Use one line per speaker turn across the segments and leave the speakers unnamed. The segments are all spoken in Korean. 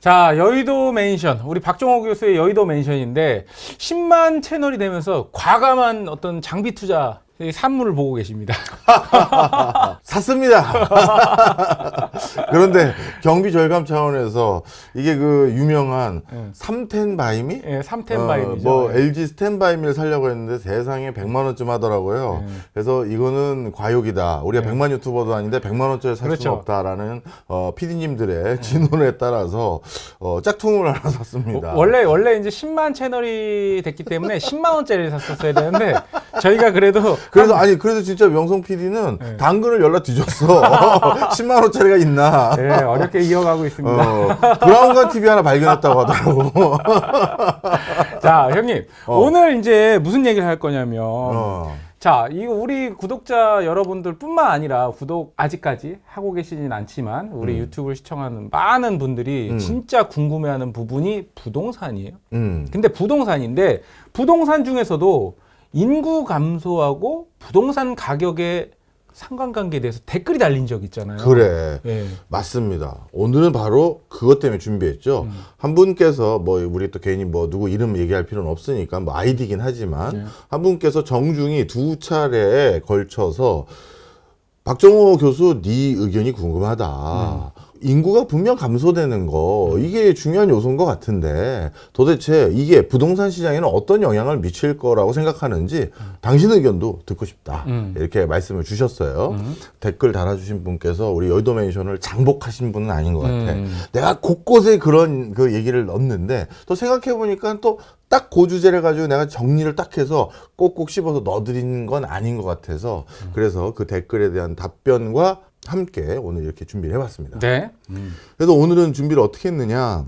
자, 여의도 맨션, 우리 박종호 교수의 여의도 맨션인데 10만 채널이 되면서 과감한 어떤 장비 투자 산물을 보고 계십니다.
샀습니다. 그런데 경비 절감 차원에서 이게 그 유명한 삼텐바이미?
예, 3텐 바이미죠.
뭐 LG 스탠바이미를 사려고 했는데 세상에 100만 원쯤 하더라고요. 그래서 이거는 과욕이다. 우리가 100만 유튜버도 아닌데 100만 원짜리 살
그렇죠.
수는 없다라는 PD님들의 진언에 따라서 짝퉁을 하나 샀습니다.
원래 이제 10만 채널이 됐기 때문에 10만 원짜리를 샀었어야 되는데 저희가 그래도
그래서 진짜 명성 PD는 당근을 연락 뒤졌어. 10만 원짜리가 있나?
네, 어렵게 이어가고 있습니다.
브라운관 TV 하나 발견했다고 하더라고.
자, 형님. 오늘 이제 무슨 얘기를 할 거냐면 자, 이거 우리 구독자 여러분들 뿐만 아니라 구독 아직까지 하고 계시진 않지만 우리 유튜브를 시청하는 많은 분들이 진짜 궁금해하는 부분이 부동산이에요. 근데 부동산인데 부동산 중에서도 인구 감소하고 부동산 가격의 상관관계에 대해서 댓글이 달린 적 있잖아요.
그래.
예.
맞습니다. 오늘은 바로 그것 때문에 준비했죠. 한 분께서 뭐 우리 또 괜히 뭐 누구 이름 얘기할 필요는 없으니까 뭐 아이디긴 하지만 한 분께서 정중히 2차례에 걸쳐서 박정호 교수 네 의견이 궁금하다. 인구가 분명 감소되는 거 이게 중요한 요소인 것 같은데 도대체 이게 부동산 시장에는 어떤 영향을 미칠 거라고 생각하는지 당신 의견도 듣고 싶다. 이렇게 말씀을 주셨어요. 댓글 달아주신 분께서 우리 여의도 맨션을 장복하신 분은 아닌 것 같아. 내가 곳곳에 그런 그 얘기를 넣었는데 또 생각해보니까 또 딱 그 주제를 가지고 내가 정리를 딱 해서 꼭꼭 씹어서 넣어드린 건 아닌 것 같아서 그래서 그 댓글에 대한 답변과 함께 오늘 이렇게 준비를 해봤습니다.
네.
그래서 오늘은 준비를 어떻게 했느냐.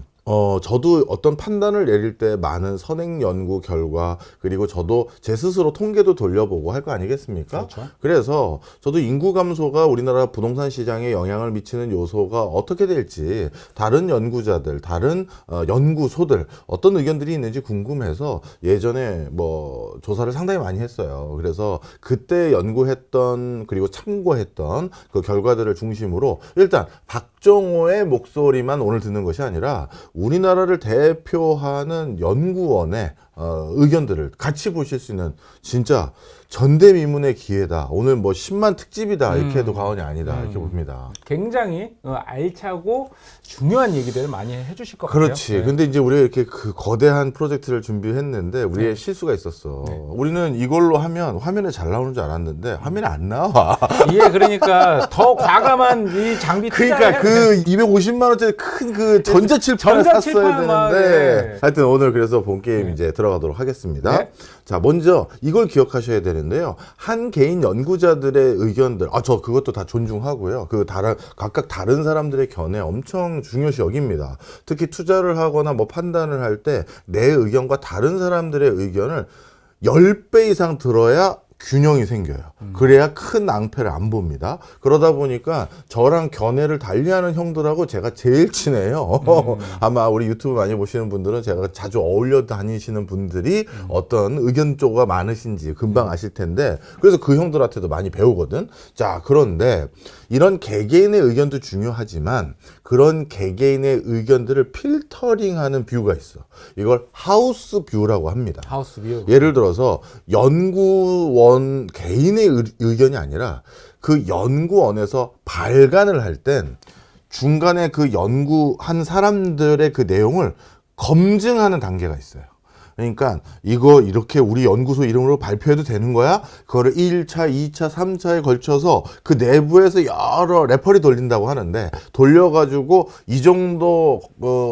저도 어떤 판단을 내릴 때 많은 선행 연구 결과 그리고 저도 제 스스로 통계도 돌려보고 할 거 아니겠습니까?
그렇죠.
그래서 저도 인구 감소가 우리나라 부동산 시장에 영향을 미치는 요소가 어떻게 될지 다른 연구자들, 다른 연구소들 어떤 의견들이 있는지 궁금해서 예전에 뭐 조사를 상당히 많이 했어요. 그래서 그때 연구했던 그리고 참고했던 그 결과들을 중심으로 일단 박정호의 목소리만 오늘 듣는 것이 아니라 우리나라를 대표하는 연구원의 의견들을 같이 보실 수 있는 진짜 전대미문의 기회다. 오늘 뭐 10만 특집이다. 이렇게 해도 과언이 아니다. 이렇게 봅니다.
굉장히 알차고 중요한 얘기들을 많이 해주실 것 같아요.
그렇지. 근데 이제 우리가 이렇게 그 거대한 프로젝트를 준비했는데 우리의 실수가 있었어. 우리는 이걸로 하면 화면에 잘 나오는 줄 알았는데 화면에 안 나와.
이게 그러니까 더 과감한 이 장비
그러니까 그 250만 원짜리 큰 그 전자칠판을 샀어야 되는데 하여튼 오늘 그래서 본 게임 이제 들어가도록 하겠습니다.
네.
자, 먼저 이걸 기억하셔야 되는데요. 한 개인 연구자들의 의견들, 저 그것도 다 존중하고요. 각각 다른 사람들의 견해 엄청 중요시 여깁니다. 특히 투자를 하거나 뭐 판단을 할 때 내 의견과 다른 사람들의 의견을 10배 이상 들어야 균형이 생겨요. 그래야 큰 낭패를 안 봅니다. 그러다 보니까 저랑 견해를 달리하는 형들하고 제가 제일 친해요. 아마 우리 유튜브 많이 보시는 분들은 제가 자주 어울려 다니시는 분들이 어떤 의견 조가 많으신지 금방 아실 텐데 그래서 그 형들한테도 많이 배우거든. 자, 그런데 이런 개개인의 의견도 중요하지만 그런 개개인의 의견들을 필터링하는 뷰가 있어. 이걸 하우스 뷰라고 합니다.
하우스 뷰.
예를 들어서 연구원 개인의 의견이 아니라 그 연구원에서 발간을 할 땐 중간에 그 연구한 사람들의 그 내용을 검증하는 단계가 있어요. 그러니까 이거 이렇게 우리 연구소 이름으로 발표해도 되는 거야? 그거를 1차, 2차, 3차에 걸쳐서 그 내부에서 여러 레퍼리 돌린다고 하는데 돌려가지고 이 정도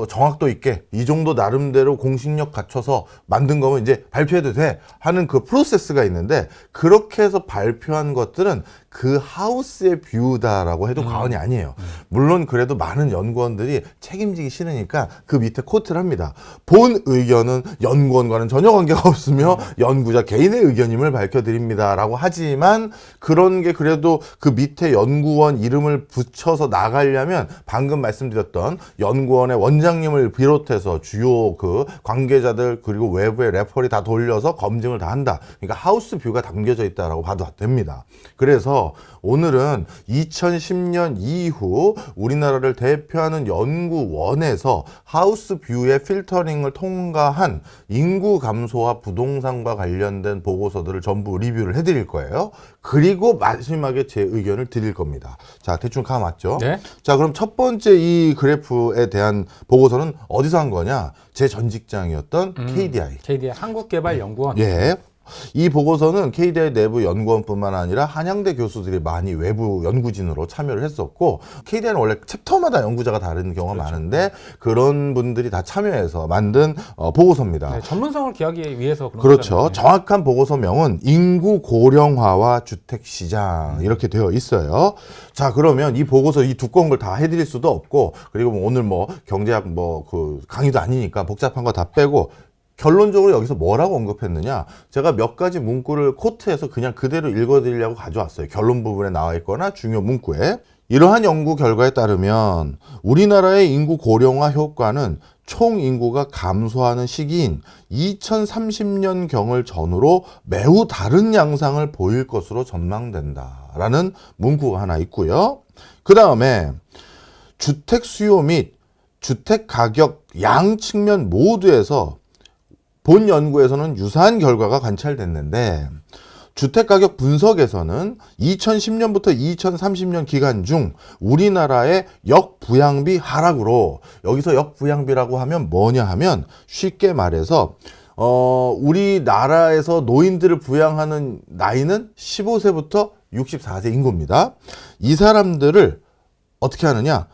정확도 있게 이 정도 나름대로 공식력 갖춰서 만든 거면 이제 발표해도 돼 하는 그 프로세스가 있는데 그렇게 해서 발표한 것들은 그 하우스의 뷰다라고 해도 과언이 아니에요. 물론 그래도 많은 연구원들이 책임지기 싫으니까 그 밑에 코트를 합니다. 본 의견은 연구원과는 전혀 관계가 없으며 연구자 개인의 의견임을 밝혀드립니다 라고 하지만 그런 게 그래도 그 밑에 연구원 이름을 붙여서 나가려면 방금 말씀드렸던 연구원의 원장님을 비롯해서 주요 그 관계자들 그리고 외부의 레퍼리 다 돌려서 검증을 다 한다. 그러니까 하우스 뷰가 담겨져 있다라고 봐도 됩니다. 그래서 그래서 오늘은 2010년 이후 우리나라를 대표하는 연구원에서 하우스 뷰의 필터링을 통과한 인구 감소와 부동산과 관련된 보고서들을 전부 리뷰를 해드릴 거예요. 그리고 마지막에 제 의견을 드릴 겁니다. 자, 대충 감 맞죠?
네.
자, 그럼 첫 번째 이 그래프에 대한 보고서는 어디서 한 거냐? 제 전 직장이었던 KDI.
KDI 한국개발연구원.
예. 이 보고서는 KDI 내부 연구원뿐만 아니라 한양대 교수들이 많이 외부 연구진으로 참여를 했었고, KDI는 원래 챕터마다 연구자가 다른 경우가 많은데 그런 분들이 다 참여해서 만든 보고서입니다.
네, 전문성을 기하기 위해서 그런
그렇죠.
거잖아요.
정확한 보고서명은 인구 고령화와 주택 시장 이렇게 되어 있어요. 자, 그러면 이 보고서 이 두꺼운 걸 다 해드릴 수도 없고, 그리고 뭐 오늘 뭐 경제학 뭐 그 강의도 아니니까 복잡한 거 다 빼고 결론적으로 여기서 뭐라고 언급했느냐, 제가 몇 가지 문구를 코트해서 그냥 그대로 읽어드리려고 가져왔어요. 결론 부분에 나와 있거나 중요 문구에. 이러한 연구 결과에 따르면 우리나라의 인구 고령화 효과는 총 인구가 감소하는 시기인 2030년경을 전후로 매우 다른 양상을 보일 것으로 전망된다라는 문구가 하나 있고요. 그 다음에 주택 수요 및 주택 가격 양 측면 모두에서 본 연구에서는 유사한 결과가 관찰됐는데, 주택가격 분석에서는 2010년부터 2030년 기간 중 우리나라의 역부양비 하락으로, 여기서 역부양비라고 하면 뭐냐 하면 쉽게 말해서 우리나라에서 노인들을 부양하는 나이는 15세부터 64세 인구입니다. 이 사람들을 어떻게 하느냐,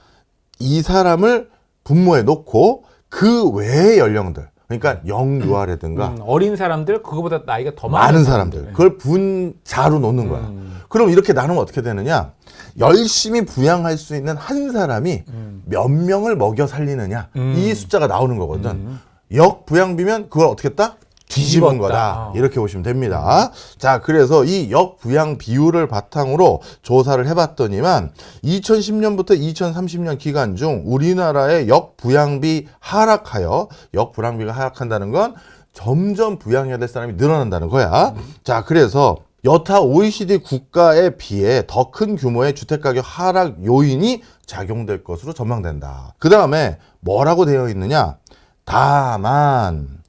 이 사람을 분모에 놓고 그 외의 연령들, 그러니까 영유아라든가
어린 사람들, 그거보다 나이가 더
많은 사람들, 그걸 분자로 놓는 거야. 그럼 이렇게 나누면 어떻게 되느냐, 열심히 부양할 수 있는 한 사람이 몇 명을 먹여 살리느냐, 이 숫자가 나오는 거거든. 역부양비면 그걸 어떻게 했다? 뒤집은 거다. 이렇게 보시면 됩니다. 자, 그래서 이 역부양 비율을 바탕으로 조사를 해봤더니만 2010년부터 2030년 기간 중 우리나라의 역부양비 하락하여, 역부양비가 하락한다는 건 점점 부양해야 될 사람이 늘어난다는 거야. 자, 그래서 여타 OECD 국가에 비해 더 큰 규모의 주택가격 하락 요인이 작용될 것으로 전망된다. 그 다음에 뭐라고 되어 있느냐, 다만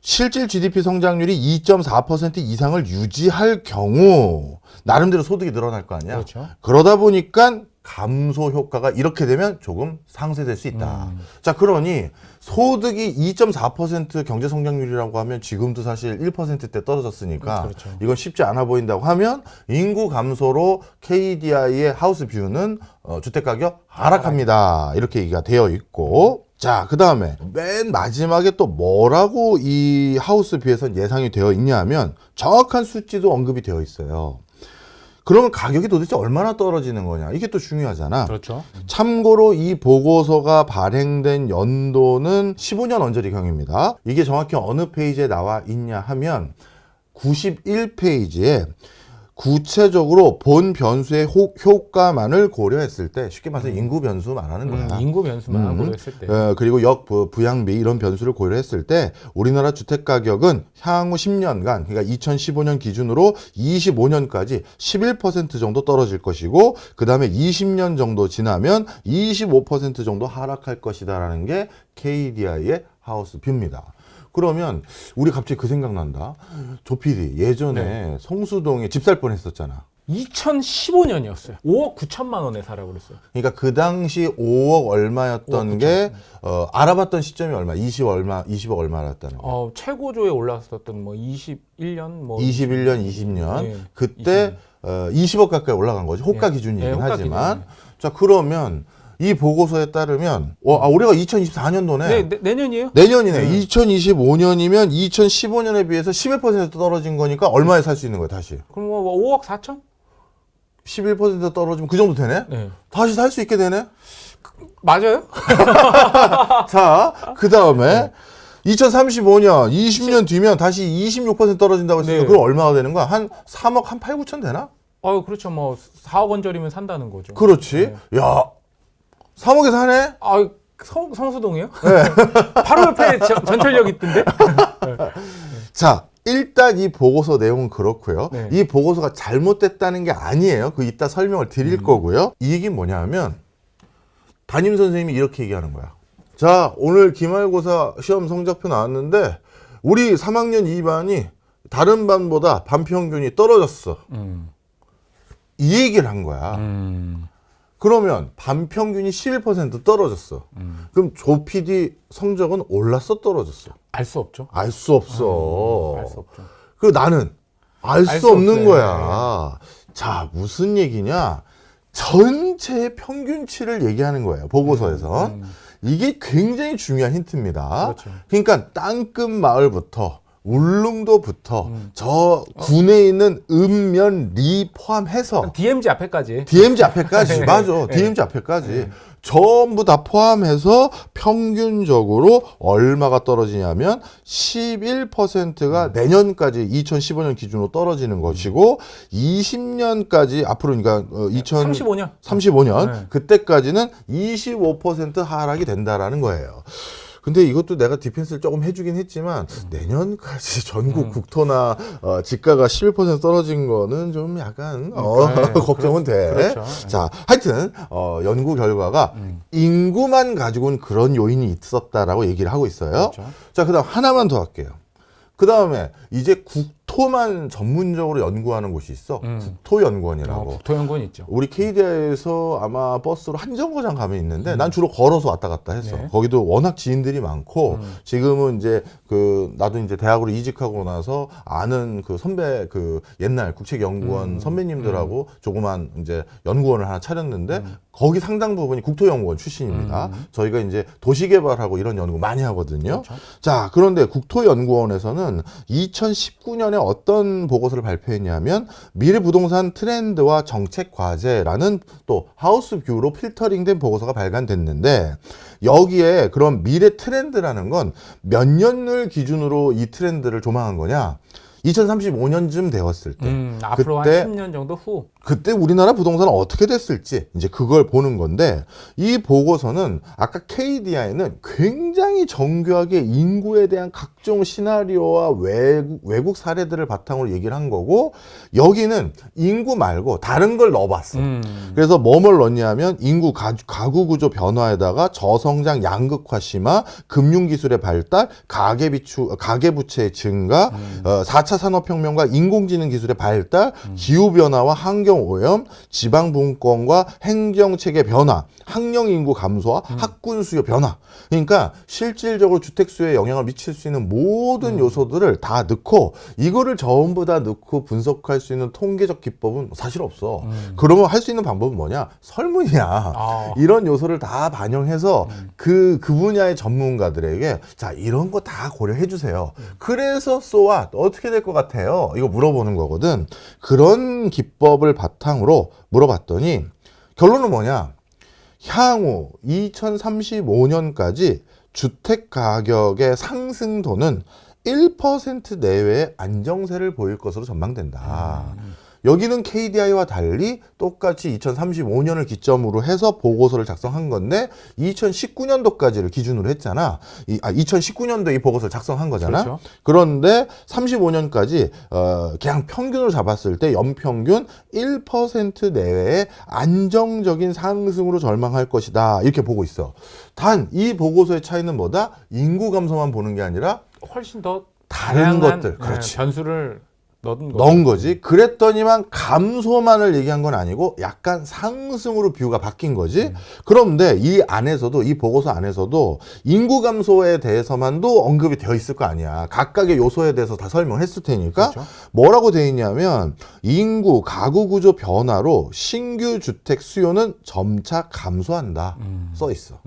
실질 GDP 성장률이 2.4% 이상을 유지할 경우 나름대로 소득이 늘어날 거 아니야.
그렇죠.
그러다 보니까 감소 효과가 이렇게 되면 조금 상쇄될 수 있다. 자, 그러니 소득이 2.4% 경제 성장률이라고 하면 지금도 사실 1%대 떨어졌으니까
그렇죠.
이건 쉽지 않아 보인다고 하면 인구 감소로 KDI의 하우스 뷰는 주택가격 하락합니다. 이렇게 얘기가 되어 있고, 자, 그 다음에 맨 마지막에 또 뭐라고 이 하우스 뷰에선 예상이 되어 있냐 하면 정확한 수치도 언급이 되어 있어요. 그러면 가격이 도대체 얼마나 떨어지는 거냐, 이게 또 중요하잖아.
그렇죠.
참고로 이 보고서가 발행된 연도는 15년 언저리경입니다. 이게 정확히 어느 페이지에 나와 있냐 하면 91페이지에 구체적으로 본 변수의 효과만을 고려했을 때, 쉽게 말해서 인구 변수 말하는 거야.
인구 변수만 고려했을 때.
그리고 부양비 이런 변수를 고려했을 때 우리나라 주택 가격은 향후 10년간, 그러니까 2015년 기준으로 25년까지 11% 정도 떨어질 것이고, 그 다음에 20년 정도 지나면 25% 정도 하락할 것이다라는 게 KDI의 하우스 뷰입니다. 그러면 우리 갑자기 그 생각난다. 조 PD 예전에 성수동에 집 살 뻔했었잖아.
2015년이었어요. 5억 9천만 원에 사라고 그랬어요.
그러니까 그 당시 5억 얼마였던 게 알아봤던 시점이 얼마? 20억 얼마였다는 거.
최고조에 올랐었던 뭐 21년
21년, 20년.
네,
그때 20억 가까이 올라간 거죠. 호가 기준이긴
호가
하지만.
기준.
자, 그러면 이 보고서에 따르면 올해가 2024년도네.
네, 내년이에요?
내년이네. 2025년이면 2015년에 비해서 11% 떨어진 거니까 얼마에 살 수 있는 거야, 다시?
그럼 뭐 5억 4천?
11% 떨어지면 그 정도 되네?
네.
다시 살 수 있게 되네?
맞아요?
자, 그 다음에 2035년, 20년 뒤면 다시 26% 떨어진다고 했으니까
네.
그럼 얼마가 되는 거야? 한 3억, 한 8, 9천 되나?
그렇죠. 뭐 4억 원짜리면 산다는 거죠.
그렇지.
네.
야, 3억에 사네?
성수동이요? 네. 바로 옆에 전철역 있던데?
자, 일단 이 보고서 내용은 그렇고요.
네.
이 보고서가 잘못됐다는 게 아니에요. 그 이따 설명을 드릴 거고요. 이 얘기는 뭐냐면 담임 선생님이 이렇게 얘기하는 거야. 자, 오늘 기말고사 시험 성적표 나왔는데 우리 3학년 2반이 다른 반보다 반평균이 떨어졌어. 이 얘기를 한 거야. 그러면 반평균이 11% 떨어졌어. 그럼 조 PD 성적은 올랐어, 떨어졌어?
알 수 없죠.
알 수 없어.
알 수 없죠.
그리고 나는 알
알
수
수
없는
없어요.
거야. 자, 무슨 얘기냐? 전체의 평균치를 얘기하는 거예요. 보고서에서. 이게 굉장히 중요한 힌트입니다.
그렇죠.
그러니까 땅끝 마을부터 울릉도부터 저 군에 있는 읍면 리 포함해서
DMZ 앞에까지.
DMZ 앞에까지 맞아.
네.
DMZ 앞에까지 전부 다 포함해서 평균적으로 얼마가 떨어지냐면 11%가 내년까지 2015년 기준으로 떨어지는 것이고 20년까지 앞으로 그러니까
35년.
35년
네.
그때까지는 25% 하락이 된다라는 거예요. 근데 이것도 내가 디펜스를 조금 해주긴 했지만 내년까지 전국 국토나 지가가 11% 떨어진 거는 좀 약간
네,
걱정은 돼.
그렇죠.
자, 하여튼 연구 결과가 인구만 가지고는 그런 요인이 있었다라고 얘기를 하고 있어요.
그렇죠.
자, 그다음 하나만 더 할게요. 그 다음에 이제 국토만 전문적으로 연구하는 곳이 있어. 국토연구원이라고.
국토연구원 있죠.
우리 KDI에서 아마 버스로 한정거장 가면 있는데 난 주로 걸어서 왔다 갔다 했어.
네.
거기도 워낙 지인들이 많고 지금은 이제 나도 이제 대학으로 이직하고 나서 아는 그 선배 그 옛날 국책연구원 선배님들하고 조그만 이제 연구원을 하나 차렸는데 거기 상당 부분이 국토연구원 출신입니다. 저희가 이제 도시개발하고 이런 연구 많이 하거든요.
그렇죠.
자, 그런데 국토연구원에서는 2019년에 어떤 보고서를 발표했냐면 미래 부동산 트렌드와 정책 과제라는 또 하우스 뷰로 필터링된 보고서가 발간됐는데 여기에 그런 미래 트렌드라는 건 몇 년을 기준으로 이 트렌드를 조망한 거냐? 2035년쯤 되었을 때
앞으로
그때
한 10년 정도 후.
그때 우리나라 부동산은 어떻게 됐을지 이제 그걸 보는 건데 이 보고서는 아까 KDI는 굉장히 정교하게 인구에 대한 각종 시나리오와 외국 사례들을 바탕으로 얘기를 한 거고 여기는 인구 말고 다른 걸 넣어봤어. 그래서 뭐뭘 넣냐면 인구 가구 구조 변화에다가 저성장 양극화 심화, 금융기술의 발달, 가계부채의 증가, 4차 산업혁명과 인공지능 기술의 발달, 기후변화와 환경오염, 지방분권과 행정체계 변화, 학령인구 감소와 학군 수요 변화. 그러니까 실질적으로 주택 수요에 영향을 미칠 수 있는 모든 요소들을 다 넣고 이거를 전부 다 넣고 분석할 수 있는 통계적 기법은 사실 없어. 그러면 할 수 있는 방법은 뭐냐? 설문이야. 이런 요소를 다 반영해서 그 분야의 전문가들에게 자, 이런 거 다 고려해 주세요. 그래서 소와 어떻게 될 것 같아요? 이거 물어보는 거거든. 그런 기법을 바탕으로 물어봤더니 결론은 뭐냐? 향후 2035년까지 주택 가격의 상승도는 1% 내외의 안정세를 보일 것으로 전망된다. 여기는 KDI와 달리 똑같이 2035년을 기점으로 해서 보고서를 작성한 건데 2019년도까지를 기준으로 했잖아. 2019년도에 이 보고서를 작성한 거잖아.
그렇죠.
그런데 35년까지 그냥 평균으로 잡았을 때 연평균 1% 내외의 안정적인 상승으로 전망할 것이다. 이렇게 보고 있어. 단 이 보고서의 차이는 뭐다? 인구 감소만 보는 게 아니라
훨씬 더
다른
다양한,
것들. 그렇지.
변수를
넣은 거지. 그랬더니만 감소만을 얘기한 건 아니고 약간 상승으로 뷰가 바뀐 거지. 그런데 이 안에서도 이 보고서 안에서도 인구 감소에 대해서만도 언급이 되어 있을 거 아니야. 각각의 요소에 대해서 다 설명했을 테니까.
그렇죠.
뭐라고 되어 있냐면 인구 가구 구조 변화로 신규 주택 수요는 점차 감소한다. 써 있어.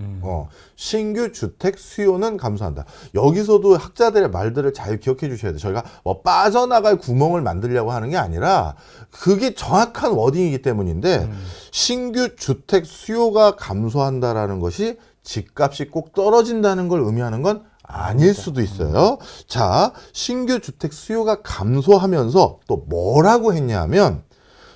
신규 주택 수요는 감소한다. 여기서도 학자들의 말들을 잘 기억해 주셔야 돼. 저희가 뭐 빠져나갈 구멍을 만들려고 하는 게 아니라 그게 정확한 워딩이기 때문인데 신규 주택 수요가 감소한다라는 것이 집값이 꼭 떨어진다는 걸 의미하는 건 아닐 수도 있어요. 자, 신규 주택 수요가 감소하면서 또 뭐라고 했냐면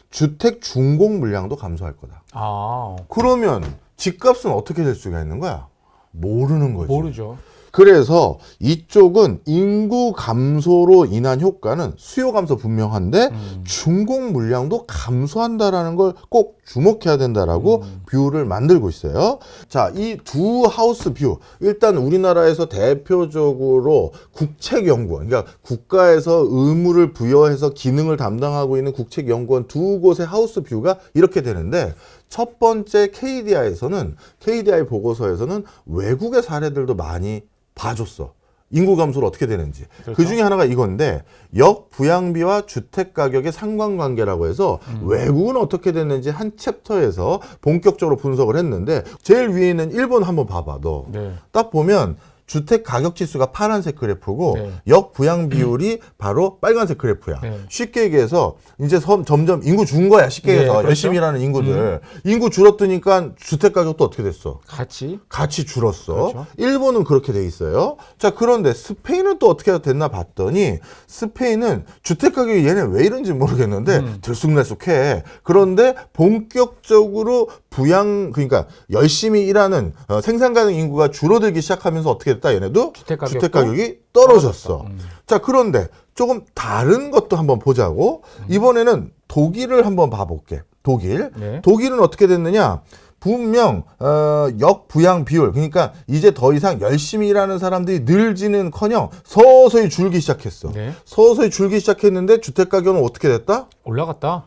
주택 준공 물량도 감소할 거다.
아,
그러면 집값은 어떻게 될 수가 있는 거야? 모르는 거지.
모르죠.
그래서 이쪽은 인구 감소로 인한 효과는 수요 감소 분명한데 준공 물량도 감소한다라는 걸 꼭 주목해야 된다라고 뷰를 만들고 있어요. 자, 이 두 하우스 뷰. 일단 우리나라에서 대표적으로 국책연구원, 그러니까 국가에서 의무를 부여해서 기능을 담당하고 있는 국책연구원 두 곳의 하우스 뷰가 이렇게 되는데, 첫 번째 KDI 보고서에서는 외국의 사례들도 많이 봐줬어. 인구 감소를 어떻게 되는지.
그렇죠.
그 중에 하나가 이건데, 역부양비와 주택 가격의 상관관계라고 해서 외국은 어떻게 됐는지 한 챕터에서 본격적으로 분석을 했는데, 제일 위에 있는 일본 한번 봐봐, 너.
네.
딱 보면 주택 가격 지수가 파란색 그래프고
네.
역부양 비율이 바로 빨간색 그래프야.
네.
쉽게 얘기해서 이제 점점 인구 준 거야. 쉽게
네,
얘기해서
그렇죠.
열심히 일하는 인구들. 인구 줄었으니까 주택 가격도 어떻게 됐어? 같이 줄었어.
그렇죠.
일본은 그렇게 돼 있어요. 자, 그런데 스페인은 또 어떻게 됐나 봤더니, 스페인은 주택 가격이 얘네 왜 이런지 모르겠는데 들쑥날쑥해. 그런데 본격적으로 그러니까 열심히 일하는 생산 가능 인구가 줄어들기 시작하면서 어떻게 됐다? 얘네도
주택
가격이 떨어졌어. 자, 그런데 조금 다른 것도 한번 보자고. 이번에는 독일을 한번 봐볼게.
네.
독일은 어떻게 됐느냐? 분명 역부양 비율, 그러니까 이제 더 이상 열심히 일하는 사람들이 늘지는커녕 서서히 줄기 시작했어.
네.
서서히 줄기 시작했는데 주택 가격은 어떻게 됐다?
올라갔다.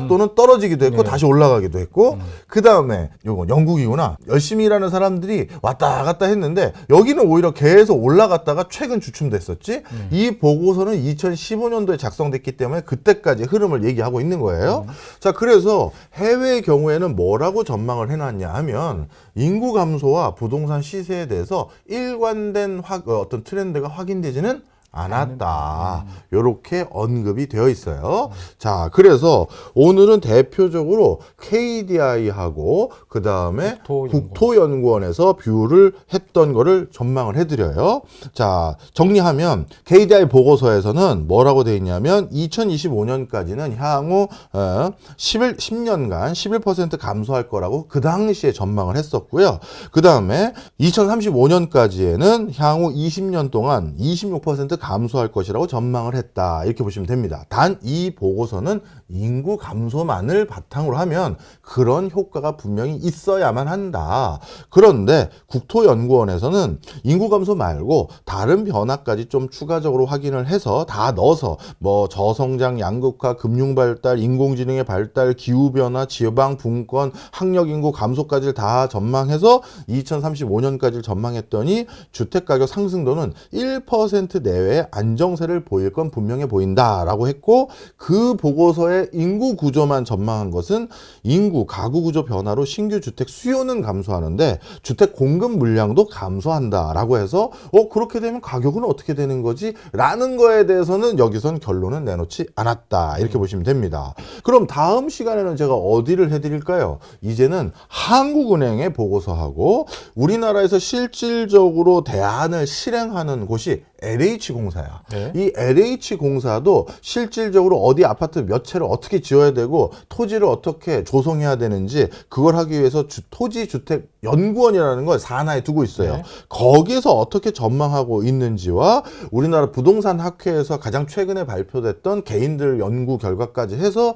또는 떨어지기도 했고
네.
다시 올라가기도 했고, 그 다음에 요거 영국이구나. 열심히 일하는 사람들이 왔다 갔다 했는데 여기는 오히려 계속 올라갔다가 최근 주춤됐었지. 이 보고서는 2015년도에 작성됐기 때문에 그때까지 흐름을 얘기하고 있는 거예요. 자, 그래서 해외의 경우에는 뭐라고 전망을 해놨냐 하면, 인구 감소와 부동산 시세에 대해서 일관된 어떤 트렌드가 확인되지는 않았다. 요렇게 언급이 되어 있어요. 자, 그래서 오늘은 대표적으로 KDI하고 그 다음에 국토연구원에서 뷰를 했던 거를 전망을 해드려요. 자, 정리하면 KDI 보고서에서는 뭐라고 되어 있냐면 2025년까지는 향후 10년간 11% 감소할 거라고 그 당시에 전망을 했었고요. 그 다음에 2035년까지에는 향후 20년 동안 26% 감소할 것이라고 전망을 했다. 이렇게 보시면 됩니다. 단 이 보고서는 인구 감소만을 바탕으로 하면 그런 효과가 분명히 있어야만 한다. 그런데 국토연구원에서는 인구 감소 말고 다른 변화까지 좀 추가적으로 확인을 해서 다 넣어서 뭐 저성장 양극화, 금융 발달, 인공지능의 발달, 기후 변화, 지방 분권, 학력 인구 감소까지를 다 전망해서 2035년까지를 전망했더니 주택 가격 상승도는 1% 내외의 안정세를 보일 건 분명해 보인다라고 했고, 그 보고서의 인구 구조만 전망한 것은 인구 가구 구조 변화로 신규 주택 수요는 감소하는데 주택 공급 물량도 감소한다라고 해서 그렇게 되면 가격은 어떻게 되는 거지? 라는 거에 대해서는 여기선 결론은 내놓지 않았다. 이렇게 보시면 됩니다. 그럼 다음 시간에는 제가 어디를 해드릴까요? 이제는 한국은행의 보고서하고 우리나라에서 실질적으로 대안을 실행하는 곳이 LH공사야.
네.
이 LH공사도 실질적으로 어디 아파트 몇 채를 어떻게 지어야 되고 토지를 어떻게 조성해야 되는지, 그걸 하기 위해서 토지주택연구원이라는 걸 산하에 두고 있어요.
네.
거기에서 어떻게 전망하고 있는지와 우리나라 부동산 학회에서 가장 최근에 발표됐던 개인들 연구 결과까지 해서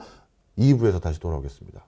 2부에서 다시 돌아오겠습니다.